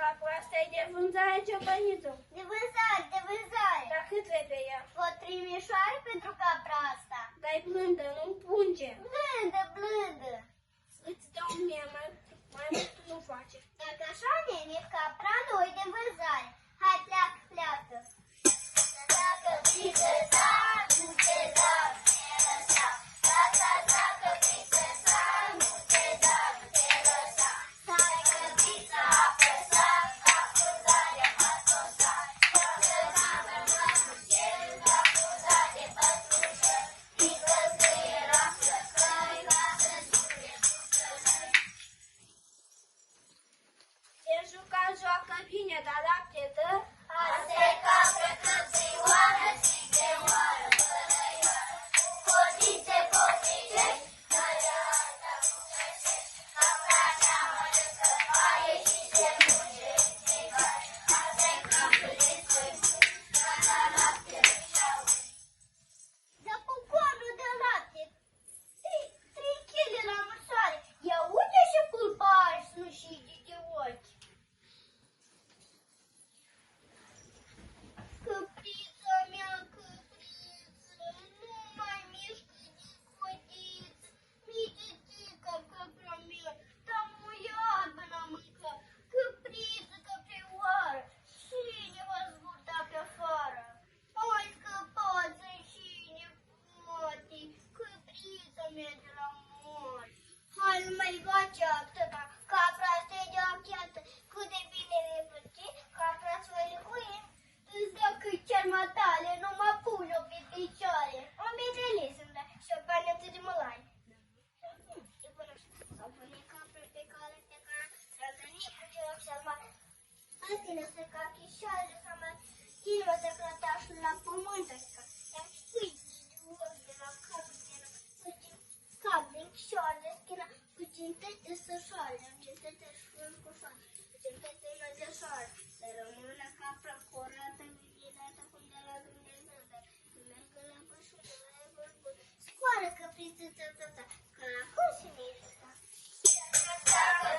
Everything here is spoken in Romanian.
Capul asta e de vânzare, ciobănițu? De vânzare, de vânzare. Dar cât trebuie ea? O trimișoară pentru capra asta. Dar-i blândă, nu-mi punge. Blândă, blândă. Îți dau mie, mai mult nu face. Dacă așa, nene, capra noi de vânzare. Hai, pleacă, pleacă. Dacă princesa, nu te da, nu te lăsa. Dacă princesa, nu te da, nu te lăsa. Hai că pizza apăsa, ca frunzare patosa. Dacă n-am mănușel, ca frunzare pătrușă. Mică-s că era flăcăi, ca să sure flăcăi. E jucat, joacă bine, dar lapte dă? Asta-i capră căpțioară, țig de oară, fără ioară. Cotițe, coticești, care alta nu găsești. Capra cea mănâncă paie și se muge în țigare. Asta-i capră de sfârșit, că la lapte nu-și auzi. Dar cucoanul de lapte, 3 kg la măsoare. Ia uite și culpari slușite de ochi. Căprița mea, căpriță, nu mai mișcă din cotiță. Mititică, căpra mea, dar mu iarbă n-a mâncat. Căpriță, căprioară, cine v-a zburtat pe afară? Hai scăpați în cine poate, căprița mea de la moarte. Hai, nu mai face atâta, capra asta e de acheată. Cât de bine ne plăti, capra țăricuie. Îți dau cât cer matale, nu mă pun-o pe picioare. O medele sunt, da, și o panetă de mălai. E bună așa. S-au pune capra pe cale, pe care răgănie cu geloc și alma. Ăstine să ca chișoare, să mă schimbă să plătașul la pământ ăsta. Dar știi, ori de la capul meu, puțin cap din chișoare, schina, puțin tăte sășoare, puțin tăte cu soare, puțin tăte nădeșoare. Să rămână capra curată, vigilată, cum de la Dumnezeu, dar mergă la pășură, la vorbă. Scoară căpriță, că la cum se ne-i juca? Dacă